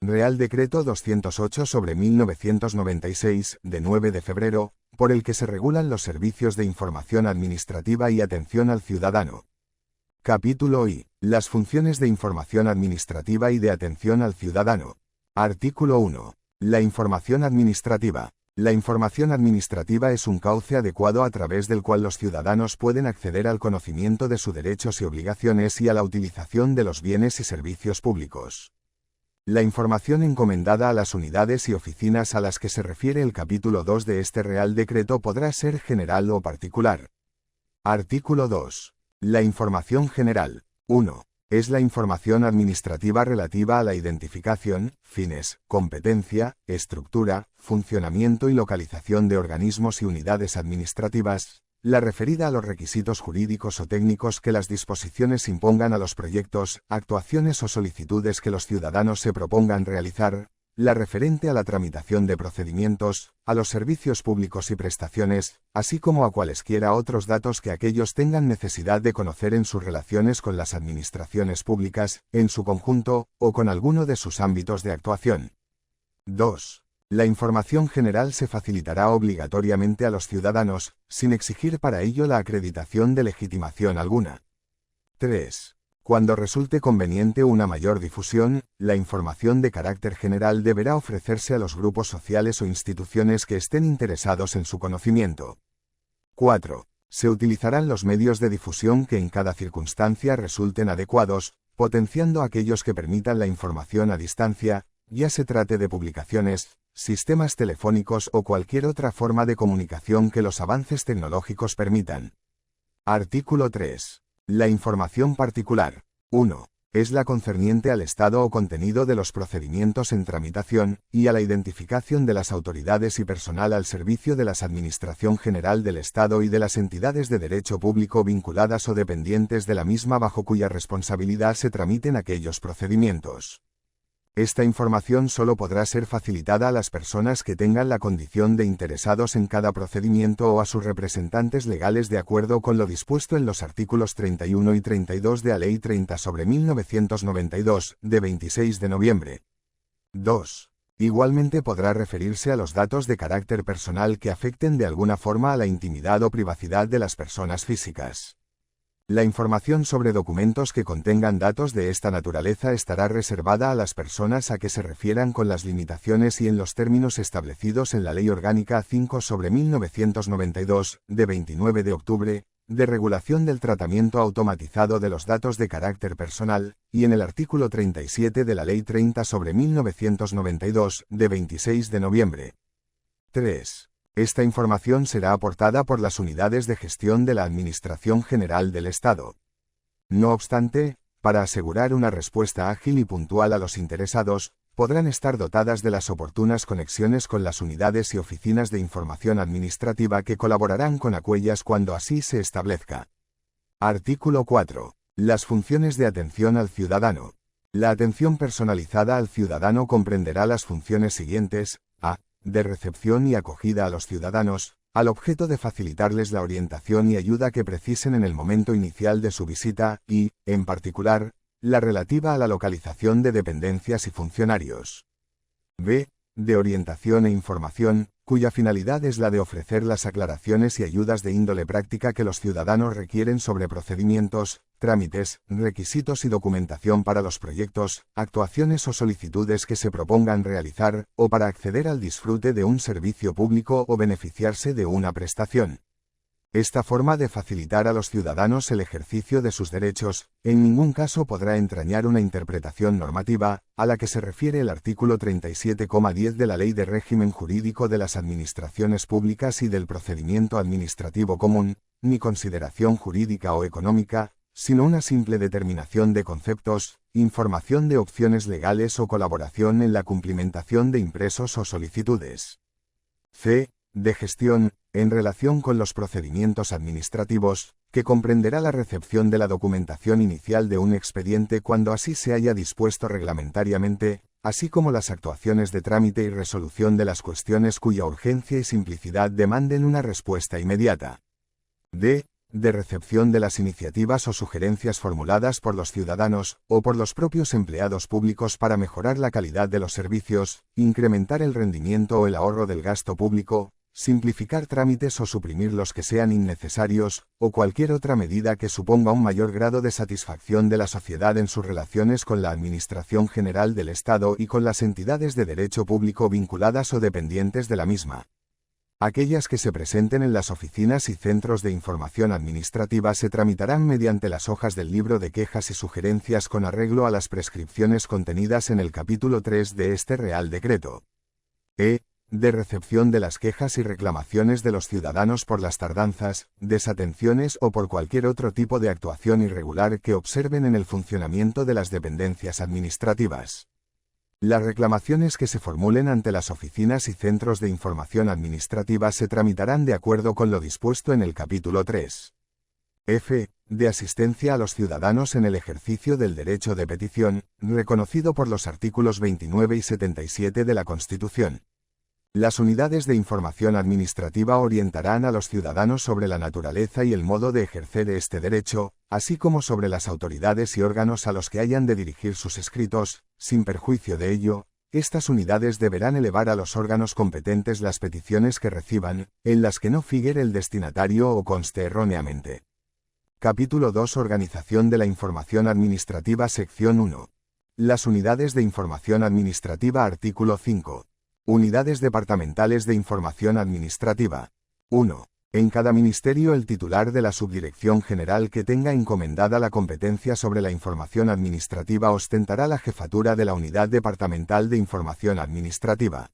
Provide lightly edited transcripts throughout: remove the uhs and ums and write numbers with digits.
Real Decreto 208/1996, de 9 de febrero, por el que se regulan los servicios de información administrativa y atención al ciudadano. Capítulo I. Las funciones de información administrativa y de atención al ciudadano. Artículo 1. La información administrativa. La información administrativa es un cauce adecuado a través del cual los ciudadanos pueden acceder al conocimiento de sus derechos y obligaciones y a la utilización de los bienes y servicios públicos. La información encomendada a las unidades y oficinas a las que se refiere el capítulo 2 de este Real Decreto podrá ser general o particular. Artículo 2. La información general. 1. Es la información administrativa relativa a la identificación, fines, competencia, estructura, funcionamiento y localización de organismos y unidades administrativas, la referida a los requisitos jurídicos o técnicos que las disposiciones impongan a los proyectos, actuaciones o solicitudes que los ciudadanos se propongan realizar, la referente a la tramitación de procedimientos, a los servicios públicos y prestaciones, así como a cualesquiera otros datos que aquellos tengan necesidad de conocer en sus relaciones con las administraciones públicas, en su conjunto, o con alguno de sus ámbitos de actuación. 2. La información general se facilitará obligatoriamente a los ciudadanos, sin exigir para ello la acreditación de legitimación alguna. 3. Cuando resulte conveniente una mayor difusión, la información de carácter general deberá ofrecerse a los grupos sociales o instituciones que estén interesados en su conocimiento. 4. Se utilizarán los medios de difusión que en cada circunstancia resulten adecuados, potenciando aquellos que permitan la información a distancia, ya se trate de publicaciones, sistemas telefónicos o cualquier otra forma de comunicación que los avances tecnológicos permitan. Artículo 3. La información particular. 1. Es la concerniente al estado o contenido de los procedimientos en tramitación, y a la identificación de las autoridades y personal al servicio de la Administración General del Estado y de las entidades de derecho público vinculadas o dependientes de la misma bajo cuya responsabilidad se tramiten aquellos procedimientos. Esta información solo podrá ser facilitada a las personas que tengan la condición de interesados en cada procedimiento o a sus representantes legales de acuerdo con lo dispuesto en los artículos 31 y 32 de la Ley 30/1992, de 26 de noviembre. 2. Igualmente podrá referirse a los datos de carácter personal que afecten de alguna forma a la intimidad o privacidad de las personas físicas. La información sobre documentos que contengan datos de esta naturaleza estará reservada a las personas a que se refieran con las limitaciones y en los términos establecidos en la Ley Orgánica 5/1992, de 29 de octubre, de regulación del tratamiento automatizado de los datos de carácter personal, y en el artículo 37 de la Ley 30/1992, de 26 de noviembre. 3. Esta información será aportada por las unidades de gestión de la Administración General del Estado. No obstante, para asegurar una respuesta ágil y puntual a los interesados, podrán estar dotadas de las oportunas conexiones con las unidades y oficinas de información administrativa que colaborarán con aquellas cuando así se establezca. Artículo 4. Las funciones de atención al ciudadano. La atención personalizada al ciudadano comprenderá las funciones siguientes: a. De recepción y acogida a los ciudadanos, al objeto de facilitarles la orientación y ayuda que precisen en el momento inicial de su visita, y, en particular, la relativa a la localización de dependencias y funcionarios. b. De orientación e información, cuya finalidad es la de ofrecer las aclaraciones y ayudas de índole práctica que los ciudadanos requieren sobre procedimientos, trámites, requisitos y documentación para los proyectos, actuaciones o solicitudes que se propongan realizar, o para acceder al disfrute de un servicio público o beneficiarse de una prestación. Esta forma de facilitar a los ciudadanos el ejercicio de sus derechos, en ningún caso podrá entrañar una interpretación normativa, a la que se refiere el artículo 37,10 de la Ley de Régimen Jurídico de las Administraciones Públicas y del Procedimiento Administrativo Común, ni consideración jurídica o económica, sino una simple determinación de conceptos, información de opciones legales o colaboración en la cumplimentación de impresos o solicitudes. c. De gestión, en relación con los procedimientos administrativos, que comprenderá la recepción de la documentación inicial de un expediente cuando así se haya dispuesto reglamentariamente, así como las actuaciones de trámite y resolución de las cuestiones cuya urgencia y simplicidad demanden una respuesta inmediata. d. de recepción de las iniciativas o sugerencias formuladas por los ciudadanos o por los propios empleados públicos para mejorar la calidad de los servicios, incrementar el rendimiento o el ahorro del gasto público, simplificar trámites o suprimir los que sean innecesarios, o cualquier otra medida que suponga un mayor grado de satisfacción de la sociedad en sus relaciones con la Administración General del Estado y con las entidades de derecho público vinculadas o dependientes de la misma. Aquellas que se presenten en las oficinas y centros de información administrativa se tramitarán mediante las hojas del libro de quejas y sugerencias con arreglo a las prescripciones contenidas en el capítulo 3 de este Real Decreto. De recepción de las quejas y reclamaciones de los ciudadanos por las tardanzas, desatenciones o por cualquier otro tipo de actuación irregular que observen en el funcionamiento de las dependencias administrativas. Las reclamaciones que se formulen ante las oficinas y centros de información administrativa se tramitarán de acuerdo con lo dispuesto en el capítulo 3. De asistencia a los ciudadanos en el ejercicio del derecho de petición, reconocido por los artículos 29 y 77 de la Constitución. Las unidades de información administrativa orientarán a los ciudadanos sobre la naturaleza y el modo de ejercer este derecho, así como sobre las autoridades y órganos a los que hayan de dirigir sus escritos. Sin perjuicio de ello, estas unidades deberán elevar a los órganos competentes las peticiones que reciban, en las que no figure el destinatario o conste erróneamente. Capítulo 2. Organización de la información administrativa. Sección 1. Las unidades de información administrativa. Artículo 5. Unidades departamentales de información administrativa. 1. En cada ministerio el titular de la subdirección general que tenga encomendada la competencia sobre la información administrativa ostentará la jefatura de la unidad departamental de información administrativa.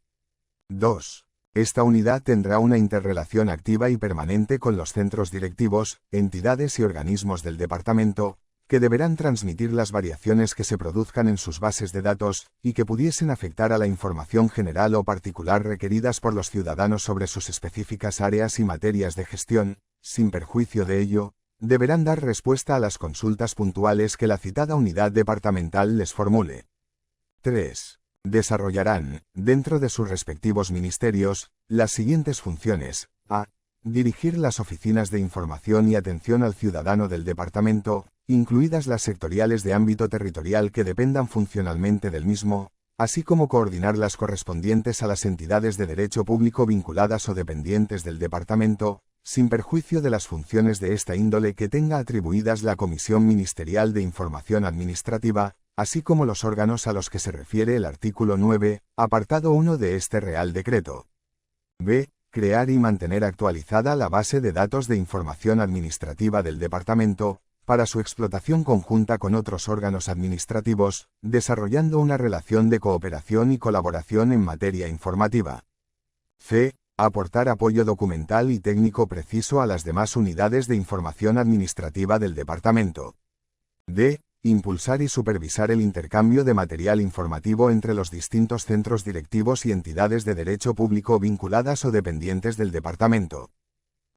2. Esta unidad tendrá una interrelación activa y permanente con los centros directivos, entidades y organismos del departamento, que deberán transmitir las variaciones que se produzcan en sus bases de datos, y que pudiesen afectar a la información general o particular requeridas por los ciudadanos sobre sus específicas áreas y materias de gestión. Sin perjuicio de ello, deberán dar respuesta a las consultas puntuales que la citada unidad departamental les formule. 3. Desarrollarán, dentro de sus respectivos ministerios, las siguientes funciones. A. Dirigir las oficinas de información y atención al ciudadano del departamento, incluidas las sectoriales de ámbito territorial que dependan funcionalmente del mismo, así como coordinar las correspondientes a las entidades de derecho público vinculadas o dependientes del departamento, sin perjuicio de las funciones de esta índole que tenga atribuidas la Comisión Ministerial de Información Administrativa, así como los órganos a los que se refiere el artículo 9, apartado 1 de este Real Decreto. B. Crear y mantener actualizada la base de datos de información administrativa del departamento, para su explotación conjunta con otros órganos administrativos, desarrollando una relación de cooperación y colaboración en materia informativa. C. Aportar apoyo documental y técnico preciso a las demás unidades de información administrativa del departamento. D. Impulsar y supervisar el intercambio de material informativo entre los distintos centros directivos y entidades de derecho público vinculadas o dependientes del departamento.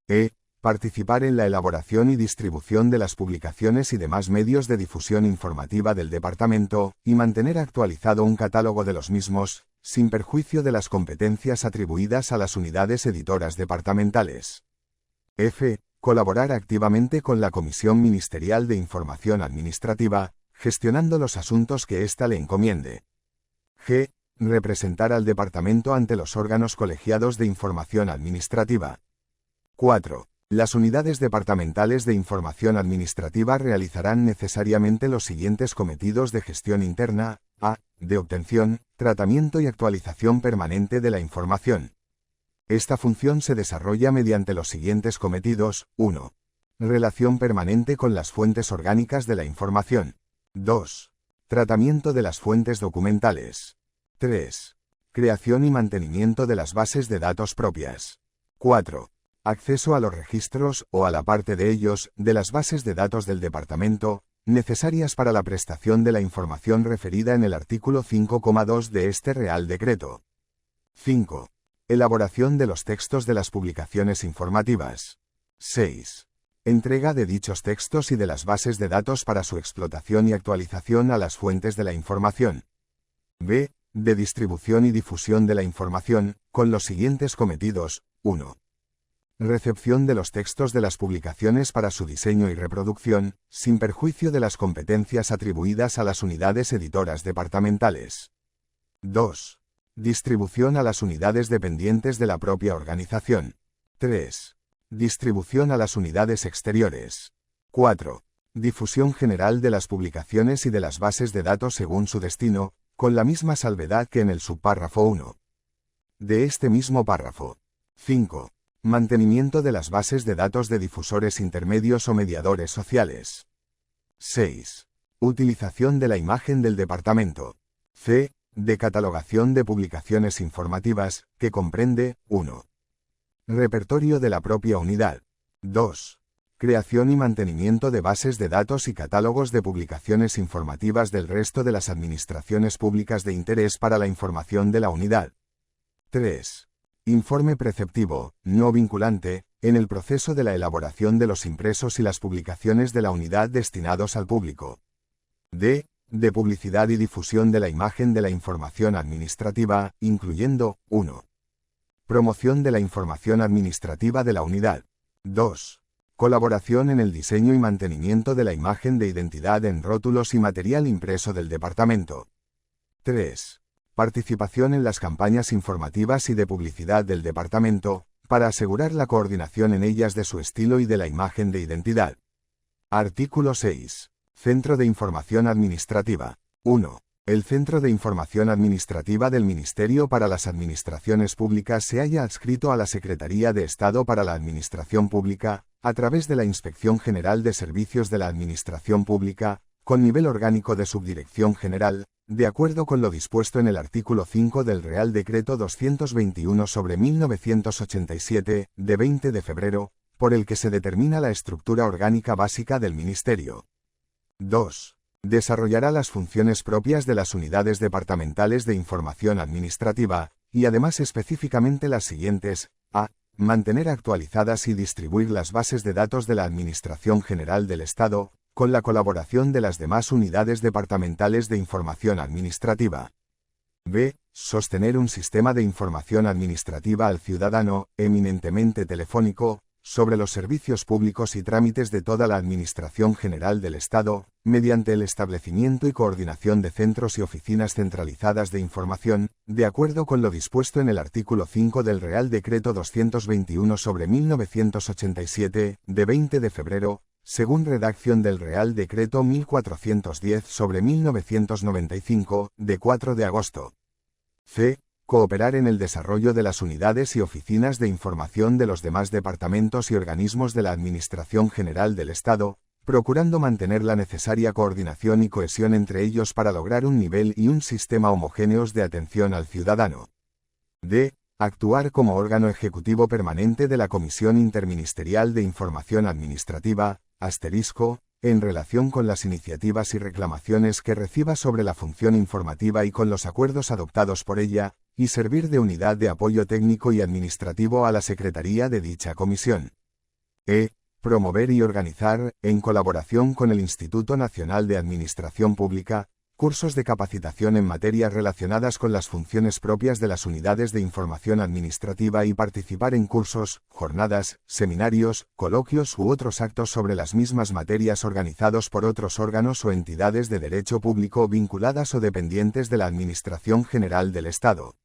E. Participar en la elaboración y distribución de las publicaciones y demás medios de difusión informativa del departamento, y mantener actualizado un catálogo de los mismos, sin perjuicio de las competencias atribuidas a las unidades editoras departamentales. F. Colaborar activamente con la Comisión Ministerial de Información Administrativa, gestionando los asuntos que ésta le encomiende. G. Representar al departamento ante los órganos colegiados de información administrativa. 4. Las unidades departamentales de información administrativa realizarán necesariamente los siguientes cometidos de gestión interna. A. De obtención, tratamiento y actualización permanente de la información. Esta función se desarrolla mediante los siguientes cometidos. 1. Relación permanente con las fuentes orgánicas de la información. 2. Tratamiento de las fuentes documentales. 3. Creación y mantenimiento de las bases de datos propias. 4. Acceso a los registros, o a la parte de ellos, de las bases de datos del departamento, necesarias para la prestación de la información referida en el artículo 5,2 de este Real Decreto. 5. Elaboración de los textos de las publicaciones informativas. 6. Entrega de dichos textos y de las bases de datos para su explotación y actualización a las fuentes de la información. B. De distribución y difusión de la información, con los siguientes cometidos. 1. Recepción de los textos de las publicaciones para su diseño y reproducción, sin perjuicio de las competencias atribuidas a las unidades editoras departamentales. 2. Distribución a las unidades dependientes de la propia organización. 3. Distribución a las unidades exteriores. 4. Difusión general de las publicaciones y de las bases de datos según su destino, con la misma salvedad que en el subpárrafo 1 de este mismo párrafo. 5. Mantenimiento de las bases de datos de difusores intermedios o mediadores sociales. 6. Utilización de la imagen del departamento. C. De catalogación de publicaciones informativas, que comprende, 1. Repertorio de la propia unidad. 2. Creación y mantenimiento de bases de datos y catálogos de publicaciones informativas del resto de las administraciones públicas de interés para la información de la unidad. 3. Informe preceptivo, no vinculante, en el proceso de la elaboración de los impresos y las publicaciones de la unidad destinados al público. D. De publicidad y difusión de la imagen de la información administrativa, incluyendo, 1. Promoción de la información administrativa de la unidad. 2. Colaboración en el diseño y mantenimiento de la imagen de identidad en rótulos y material impreso del departamento. 3. Participación en las campañas informativas y de publicidad del departamento, para asegurar la coordinación en ellas de su estilo y de la imagen de identidad. Artículo 6. Centro de Información Administrativa. 1. El Centro de Información Administrativa del Ministerio para las Administraciones Públicas se halla adscrito a la Secretaría de Estado para la Administración Pública, a través de la Inspección General de Servicios de la Administración Pública, con nivel orgánico de Subdirección General, de acuerdo con lo dispuesto en el artículo 5 del Real Decreto 221/1987, de 20 de febrero, por el que se determina la estructura orgánica básica del Ministerio. 2. Desarrollará las funciones propias de las unidades departamentales de información administrativa, y además específicamente las siguientes: a. Mantener actualizadas y distribuir las bases de datos de la Administración General del Estado, con la colaboración de las demás unidades departamentales de información administrativa. b. Sostener un sistema de información administrativa al ciudadano, eminentemente telefónico, sobre los servicios públicos y trámites de toda la Administración General del Estado, mediante el establecimiento y coordinación de centros y oficinas centralizadas de información, de acuerdo con lo dispuesto en el artículo 5 del Real Decreto 221/1987, de 20 de febrero, según redacción del Real Decreto 1410/1995, de 4 de agosto. c. Cooperar en el desarrollo de las unidades y oficinas de información de los demás departamentos y organismos de la Administración General del Estado, procurando mantener la necesaria coordinación y cohesión entre ellos para lograr un nivel y un sistema homogéneos de atención al ciudadano. d. Actuar como órgano ejecutivo permanente de la Comisión Interministerial de Información Administrativa, en relación con las iniciativas y reclamaciones que reciba sobre la función informativa y con los acuerdos adoptados por ella, y servir de unidad de apoyo técnico y administrativo a la Secretaría de dicha comisión. e. Promover y organizar, en colaboración con el Instituto Nacional de Administración Pública, cursos de capacitación en materias relacionadas con las funciones propias de las unidades de información administrativa y participar en cursos, jornadas, seminarios, coloquios u otros actos sobre las mismas materias organizados por otros órganos o entidades de derecho público vinculadas o dependientes de la Administración General del Estado.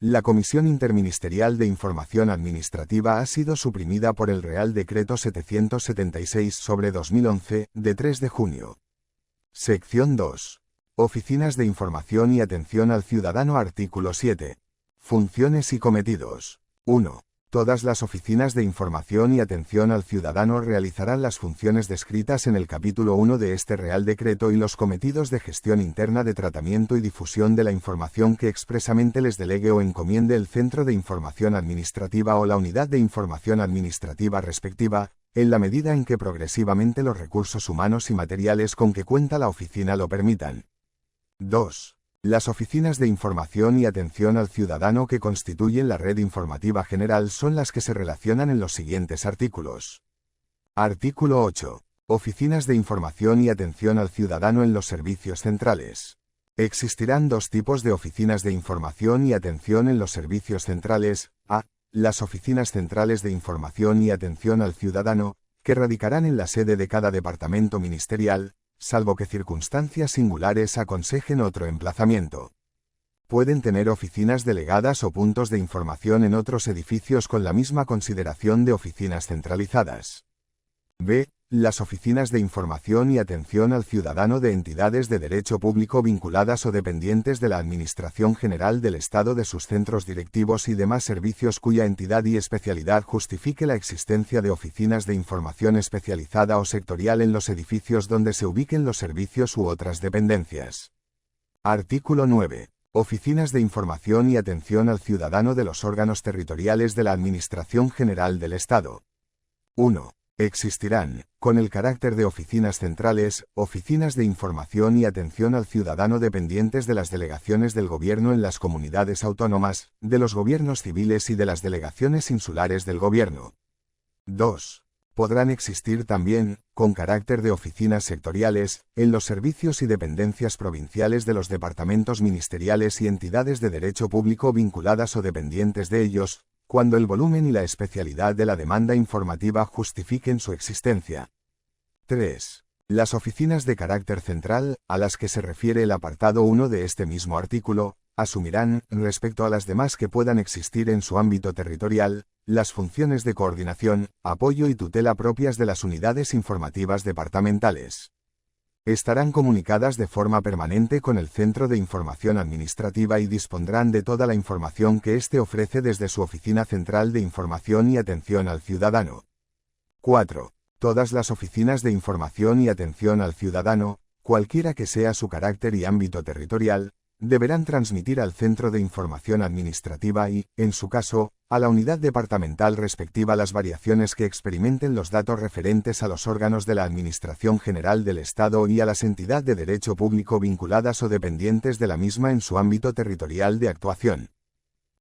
La Comisión Interministerial de Información Administrativa ha sido suprimida por el Real Decreto 776/2011, de 3 de junio. Sección 2. Oficinas de Información y Atención al Ciudadano. Artículo 7. Funciones y cometidos. 1. Todas las oficinas de información y atención al ciudadano realizarán las funciones descritas en el capítulo 1 de este Real Decreto y los cometidos de gestión interna de tratamiento y difusión de la información que expresamente les delegue o encomiende el Centro de Información Administrativa o la Unidad de Información Administrativa respectiva, en la medida en que progresivamente los recursos humanos y materiales con que cuenta la oficina lo permitan. 2. Las oficinas de información y atención al ciudadano que constituyen la red informativa general son las que se relacionan en los siguientes artículos. Artículo 8. Oficinas de información y atención al ciudadano en los servicios centrales. Existirán dos tipos de oficinas de información y atención en los servicios centrales: a. las oficinas centrales de información y atención al ciudadano, que radicarán en la sede de cada departamento ministerial, salvo que circunstancias singulares aconsejen otro emplazamiento. Pueden tener oficinas delegadas o puntos de información en otros edificios con la misma consideración de oficinas centralizadas. B. Las oficinas de información y atención al ciudadano de entidades de derecho público vinculadas o dependientes de la Administración General del Estado, de sus centros directivos y demás servicios cuya entidad y especialidad justifique la existencia de oficinas de información especializada o sectorial en los edificios donde se ubiquen los servicios u otras dependencias. Artículo 9. Oficinas de información y atención al ciudadano de los órganos territoriales de la Administración General del Estado. 1. Existirán, con el carácter de oficinas centrales, oficinas de información y atención al ciudadano dependientes de las delegaciones del Gobierno en las comunidades autónomas, de los gobiernos civiles y de las delegaciones insulares del Gobierno. 2. Podrán existir también, con carácter de oficinas sectoriales, en los servicios y dependencias provinciales de los departamentos ministeriales y entidades de derecho público vinculadas o dependientes de ellos, cuando el volumen y la especialidad de la demanda informativa justifiquen su existencia. 3. Las oficinas de carácter central, a las que se refiere el apartado 1 de este mismo artículo, asumirán, respecto a las demás que puedan existir en su ámbito territorial, las funciones de coordinación, apoyo y tutela propias de las unidades informativas departamentales. Estarán comunicadas de forma permanente con el Centro de Información Administrativa y dispondrán de toda la información que éste ofrece desde su Oficina Central de Información y Atención al Ciudadano. 4. Todas las oficinas de información y atención al ciudadano, cualquiera que sea su carácter y ámbito territorial, deberán transmitir al Centro de Información Administrativa y, en su caso, a la unidad departamental respectiva las variaciones que experimenten los datos referentes a los órganos de la Administración General del Estado y a las entidades de derecho público vinculadas o dependientes de la misma en su ámbito territorial de actuación.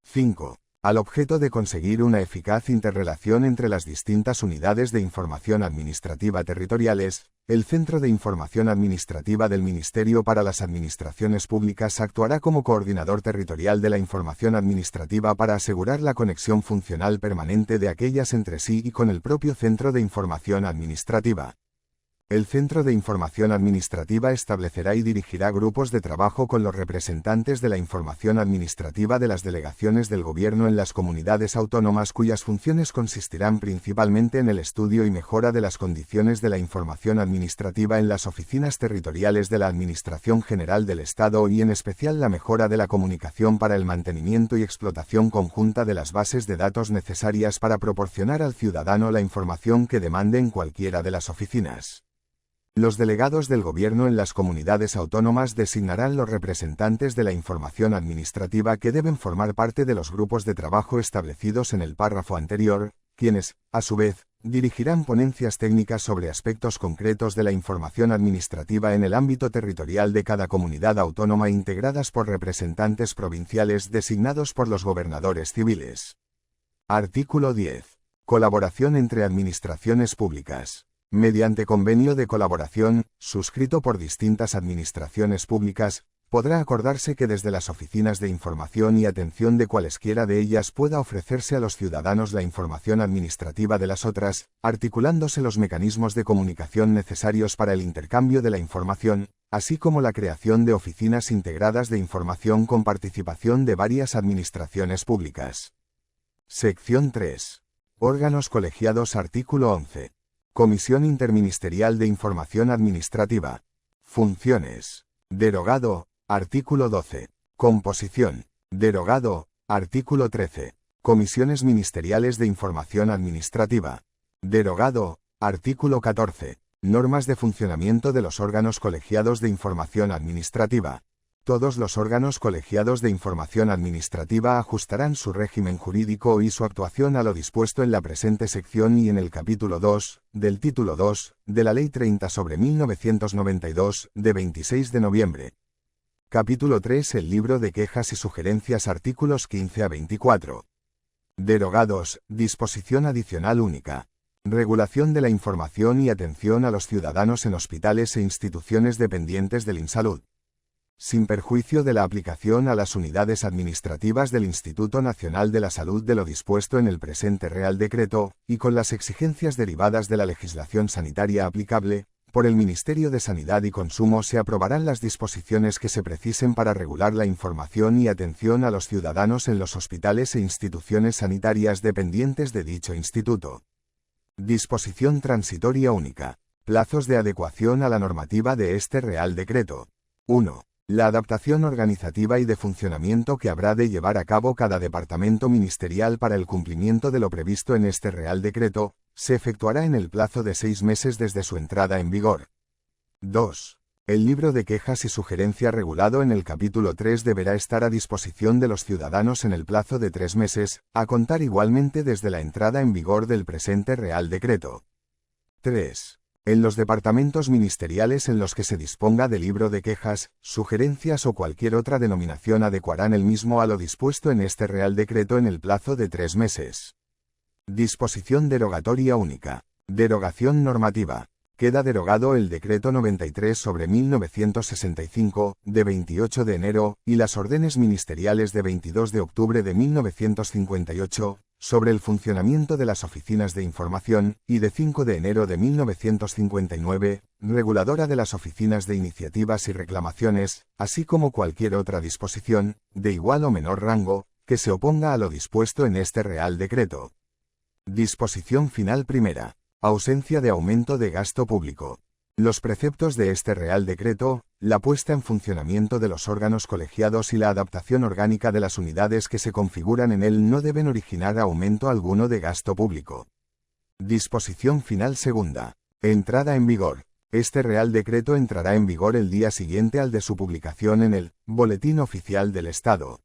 5. Al objeto de conseguir una eficaz interrelación entre las distintas unidades de información administrativa territoriales, el Centro de Información Administrativa del Ministerio para las Administraciones Públicas actuará como coordinador territorial de la información administrativa para asegurar la conexión funcional permanente de aquellas entre sí y con el propio Centro de Información Administrativa. El Centro de Información Administrativa establecerá y dirigirá grupos de trabajo con los representantes de la información administrativa de las delegaciones del Gobierno en las comunidades autónomas cuyas funciones consistirán principalmente en el estudio y mejora de las condiciones de la información administrativa en las oficinas territoriales de la Administración General del Estado y en especial la mejora de la comunicación para el mantenimiento y explotación conjunta de las bases de datos necesarias para proporcionar al ciudadano la información que demande en cualquiera de las oficinas. Los delegados del Gobierno en las comunidades autónomas designarán los representantes de la información administrativa que deben formar parte de los grupos de trabajo establecidos en el párrafo anterior, quienes, a su vez, dirigirán ponencias técnicas sobre aspectos concretos de la información administrativa en el ámbito territorial de cada comunidad autónoma integradas por representantes provinciales designados por los gobernadores civiles. Artículo 10. Colaboración entre administraciones públicas. Mediante convenio de colaboración, suscrito por distintas administraciones públicas, podrá acordarse que desde las oficinas de información y atención de cualesquiera de ellas pueda ofrecerse a los ciudadanos la información administrativa de las otras, articulándose los mecanismos de comunicación necesarios para el intercambio de la información, así como la creación de oficinas integradas de información con participación de varias administraciones públicas. Sección 3. Órganos colegiados. Artículo 11. Comisión Interministerial de Información Administrativa. Funciones. Derogado. Artículo 12. Composición. Derogado. Artículo 13. Comisiones Ministeriales de Información Administrativa. Derogado. Artículo 14. Normas de funcionamiento de los órganos colegiados de información administrativa. Todos los órganos colegiados de información administrativa ajustarán su régimen jurídico y su actuación a lo dispuesto en la presente sección y en el capítulo 2, del título 2, de la Ley 30/1992, de 26 de noviembre. Capítulo 3. El libro de quejas y sugerencias. Artículos 15 a 24. Derogados. Disposición adicional única. Regulación de la información y atención a los ciudadanos en hospitales e instituciones dependientes del INSalud. sin perjuicio de la aplicación a las unidades administrativas del Instituto Nacional de la Salud de lo dispuesto en el presente Real Decreto, y con las exigencias derivadas de la legislación sanitaria aplicable, por el Ministerio de Sanidad y Consumo se aprobarán las disposiciones que se precisen para regular la información y atención a los ciudadanos en los hospitales e instituciones sanitarias dependientes de dicho instituto. Disposición transitoria única. Plazos de adecuación a la normativa de este Real Decreto. 1. La adaptación organizativa y de funcionamiento que habrá de llevar a cabo cada departamento ministerial para el cumplimiento de lo previsto en este Real Decreto, se efectuará en el plazo de 6 meses desde su entrada en vigor. 2. El libro de quejas y sugerencias regulado en el capítulo 3 deberá estar a disposición de los ciudadanos en el plazo de 3 meses, a contar igualmente desde la entrada en vigor del presente Real Decreto. 3. En los departamentos ministeriales en los que se disponga de libro de quejas, sugerencias o cualquier otra denominación adecuarán el mismo a lo dispuesto en este Real Decreto en el plazo de 3 meses. Disposición derogatoria única. Derogación normativa. Queda derogado el Decreto 93/1965, de 28 de enero, y las órdenes ministeriales de 22 de octubre de 1958, sobre el funcionamiento de las oficinas de información, y de 5 de enero de 1959, reguladora de las oficinas de iniciativas y reclamaciones, así como cualquier otra disposición, de igual o menor rango, que se oponga a lo dispuesto en este Real Decreto. Disposición final primera. Ausencia de aumento de gasto público. Los preceptos de este Real Decreto, la puesta en funcionamiento de los órganos colegiados y la adaptación orgánica de las unidades que se configuran en él no deben originar aumento alguno de gasto público. Disposición final segunda. Entrada en vigor. Este Real Decreto entrará en vigor el día siguiente al de su publicación en el Boletín Oficial del Estado.